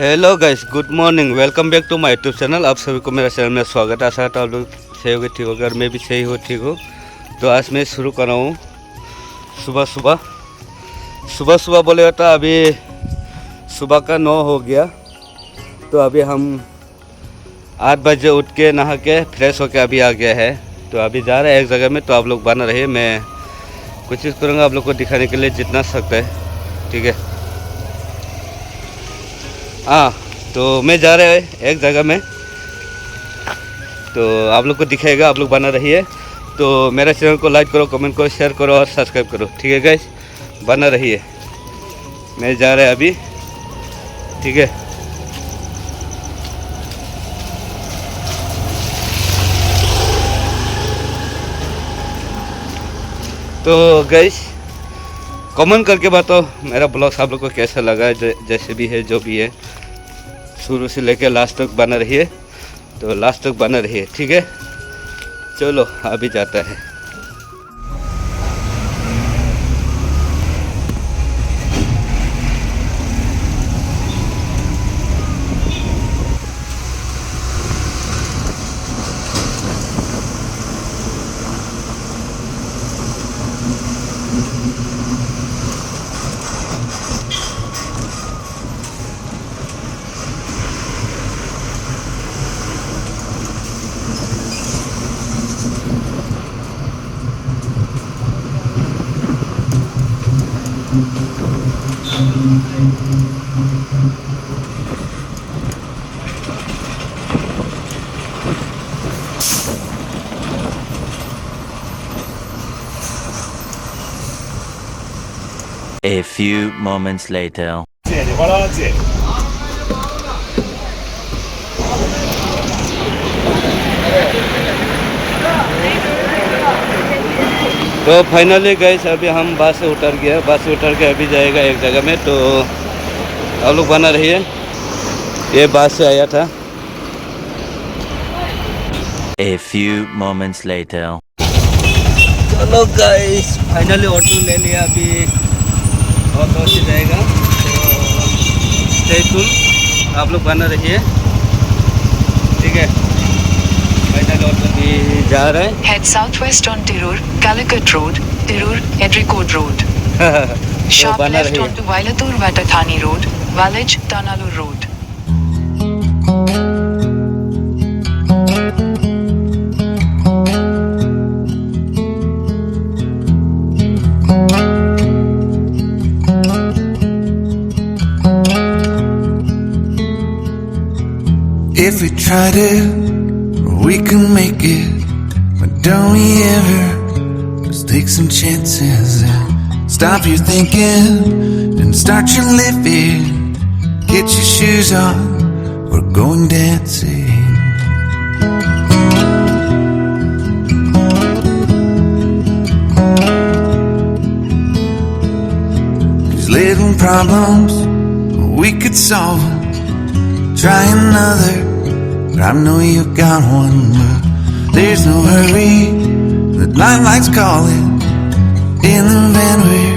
Hello guys, good morning. Welcome back to my YouTube channel. आप सभी को मेरा चैनल में स्वागत है। आशा करता हूँ आप लोग सही होगे, ठीक होगा और मैं भी सही हो, ठीक हो। तो आज मैं शुरू कर रहा हूँ सुबह बोले तो अभी सुबह का 9 हो गया। तो अभी हम 8 बजे उठ के नहा के फ्रेश होके अभी आ गया है। तो अभी जा रहे हैं एक जगह में, तो आप लोग बना रहे। मैं कोशिश करूँगा आप लोग को दिखाने के लिए जितना सकता है, ठीक है। हाँ, तो मैं जा रहा है एक जगह में, तो आप लोग को दिखाएगा, आप लोग बना रहिए। तो मेरा चैनल को लाइक करो, कमेंट करो, शेयर करो और सब्सक्राइब करो, ठीक है गाइस। बना रहिए, मैं जा रहा है अभी, ठीक है। तो गाइस कमेंट करके बताओ मेरा ब्लॉग आप लोग को कैसा लगा है। जैसे भी है, जो भी है, शुरू से लेके लास्ट तक बना रहिए। तो लास्ट तक बना रहिए, ठीक है। चलो अभी जाता है। A few moments later. तो फाइनली गाइस अभी हम बस से उतर गया। बस से उतर के अभी जाएगा एक जगह में। तो आप लोग बना रहिए। ये बस से आया था। A few moments later. चलो गाइस फाइनली ऑटो ले लिया। अभी ऑटो से जाएगा। तो स्टे ट्यून, आप लोग बना रहिए, ठीक है। फाइनली ऑटो भी जा रहा है। Head southwest on Tirur, Calicut Road, Tirur, Edricode Road. तो Sharp बना left रहिए। onto Vailatur Vatathani Road, Valij, Tanalur Road. If we tried it, we can make it. But don't we ever just take some chances and stop your thinking and start your living. Get your shoes on, we're going dancing. 'Cause little problems, we could solve them. Try another, but I know you got one. But there's no hurry, the night lights calling. In the van we're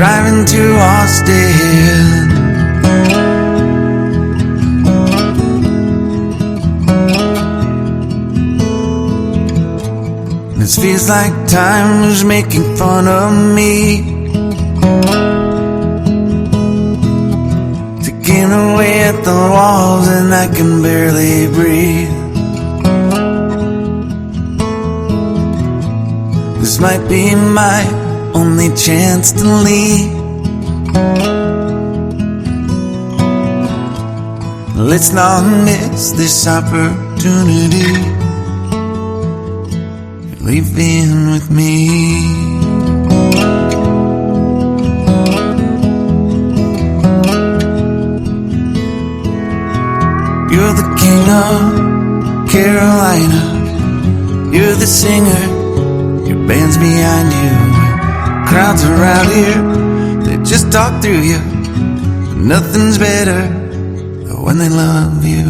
driving to Austin. This feels like time is making fun of me. Taking away at the walls and I can barely breathe. This might be my only chance to leave. Let's not miss this opportunity. You're leaving with me. You're the king of Carolina. You're the singer, your band's behind you. Crowds around here, they just talk through you. But nothing's better than when they love you.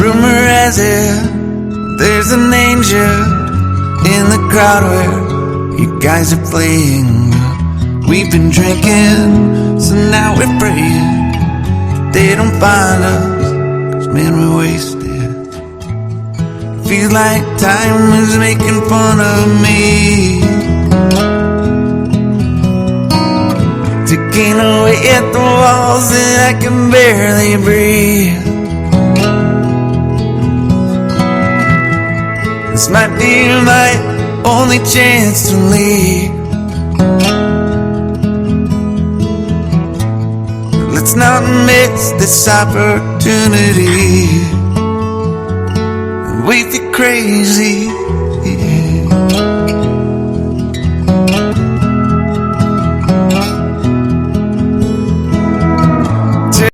Rumor has it there's an angel in the crowd where you guys are playing. We've been drinking, so now we're praying they don't find us, 'cause man, we're wasted. Feels like time is making fun of me, ticking away at the walls and I can barely breathe. This might be my only chance to leave. Let's not miss this opportunity. We think crazy.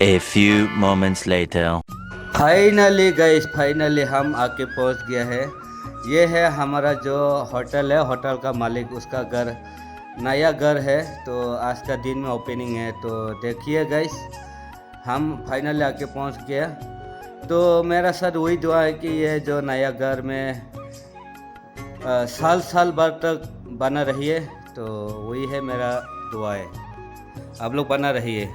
A few moments later. Finally guys, finally हम आके पहुंच गया है। ये है हमारा जो hotel है, होटल का मालिक, उसका घर, नया घर है। तो आज का दिन में ओपनिंग है। तो देखिए गाइस, हम फाइनली आके पहुंच गया। तो मेरा साथ वही दुआ है कि ये जो नया घर में साल साल भर तक बना रहिए। तो वही है मेरा दुआ है, आप लोग बना रहिए।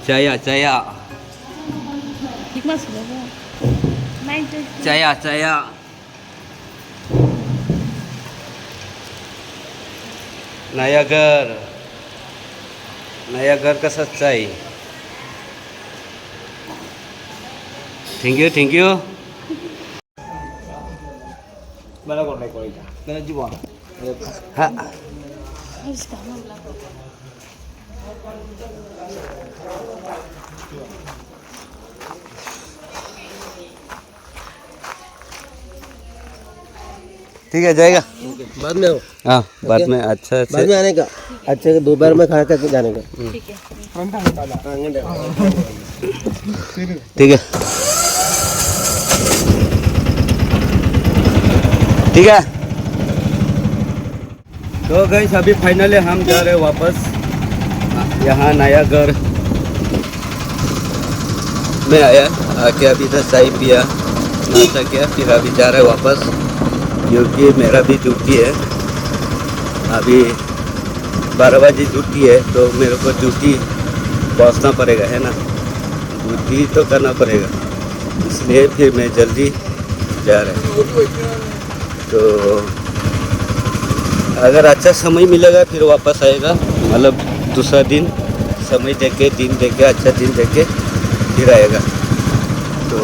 Jaya, Jaya, Jaya, Jaya. नया घर का सच्चाई। Thank you, thank you. हाँ, ठीक है, जाएगा बाद में हो। हाँ, बाद में अच्छा बाद में आने का, अच्छे से दोपहर में खा करके जाने का। ठीक है। ठीक है। तो गाइस, अभी फाइनली हम जा रहे हैं वापस। यहाँ नया घर में आया, आके अभी तक चाय पिया, नाश्ता किया, फिर अभी जा रहे हैं वापस, क्योंकि मेरा भी ड्यूटी है। अभी 12 बजे ड्यूटी है, तो मेरे को ड्यूटी पहुंचना पड़ेगा, है ना, ड्यूटी तो करना पड़ेगा, इसलिए फिर मैं जल्दी जा रहा हूँ। तो अगर अच्छा समय मिलेगा फिर वापस आएगा, मतलब दूसरा दिन समय देके, दिन देके, अच्छा दिन देके फिर आएगा। तो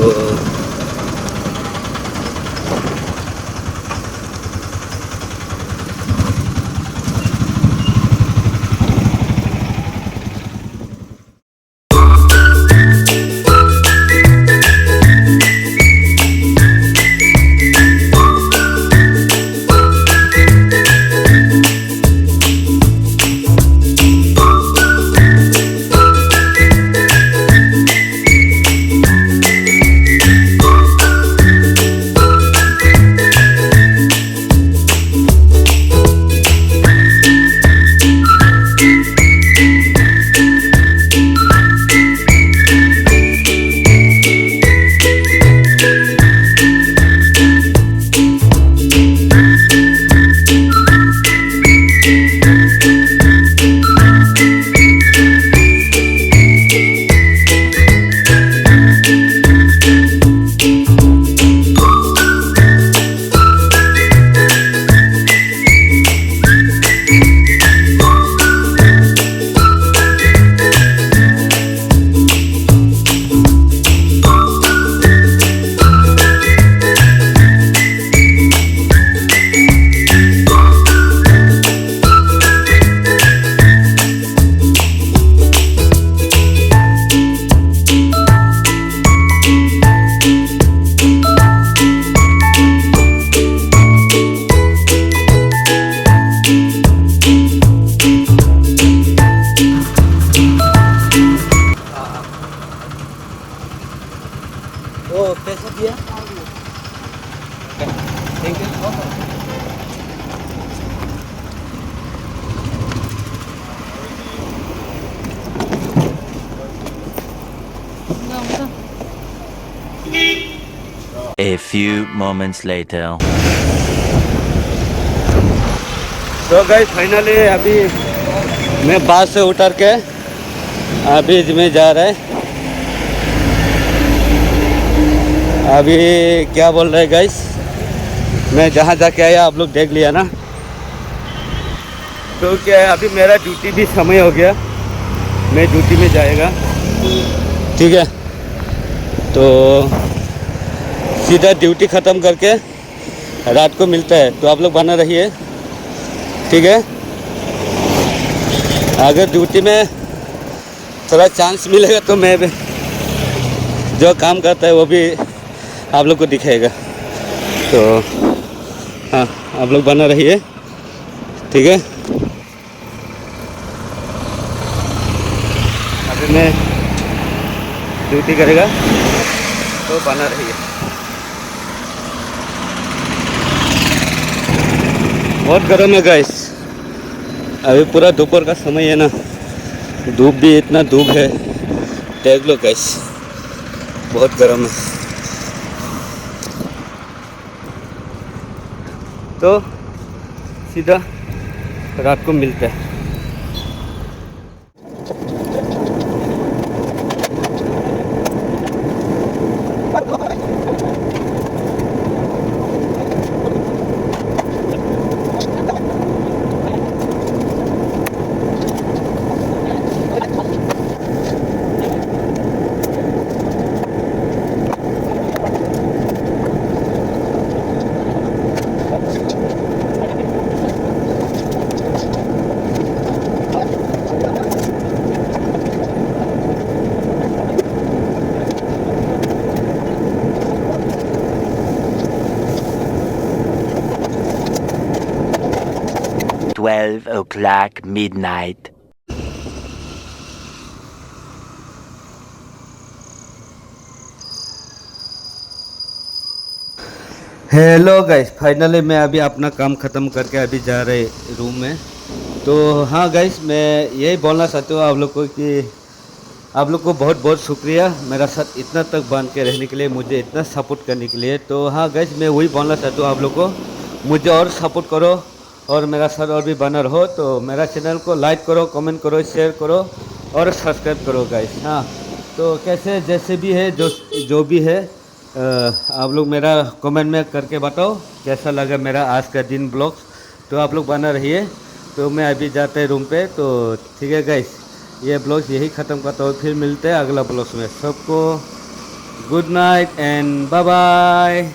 A few moments later. तो गाइस फाइनली अभी मैं बस से उतर के अभी में जा रहा है। अभी क्या बोल रहे गाइस, मैं जहाँ जाके आया आप लोग देख लिया ना। तो क्या है, अभी मेरा ड्यूटी भी समय हो गया, मैं ड्यूटी में जाएगा। ठीक है, तो सीधा ड्यूटी ख़त्म करके रात को मिलता है। तो आप लोग बना रहिए, ठीक है। अगर ड्यूटी में थोड़ा चांस मिलेगा तो मैं भी जो काम करता है वो भी आप लोग को दिखाएगा। तो हाँ, आप लोग बना रहिए, ठीक है। अभी मैं ड्यूटी करेगा तो बना रहिए। बहुत गर्म है गाइस, अभी पूरा दोपहर का समय है ना, धूप भी इतना धूप है, देख लो गाइस, बहुत गर्म है। तो सीधा रात को मिलता है। $12 midnight. हेलो गाइस, फाइनली मैं अभी अपना काम ख़त्म करके अभी जा रहे रूम में। तो हाँ गाइस, मैं यही बोलना चाहता हूँ आप लोग को कि आप लोग को बहुत बहुत शुक्रिया मेरा साथ इतना तक बांध के रहने के लिए, मुझे इतना सपोर्ट करने के लिए। तो हाँ गाइस, मैं वही बोलना चाहता हूँ आप लोग को, मुझे और सपोर्ट करो और मेरा साथ और भी बना रहो। तो मेरा चैनल को लाइक करो, कमेंट करो, शेयर करो और सब्सक्राइब करो गाइस। हाँ, तो कैसे जैसे भी है, जो भी है, आप लोग मेरा कमेंट में करके बताओ कैसा लगा मेरा आज का दिन ब्लॉग्स। तो आप लोग बना रहिए। तो मैं अभी जाते हैं रूम पे। तो ठीक है गाइस, ये ब्लॉग्स यही ख़त्म करता हूँ, फिर मिलते हैं अगला ब्लॉग्स में। सबको good night and bye bye.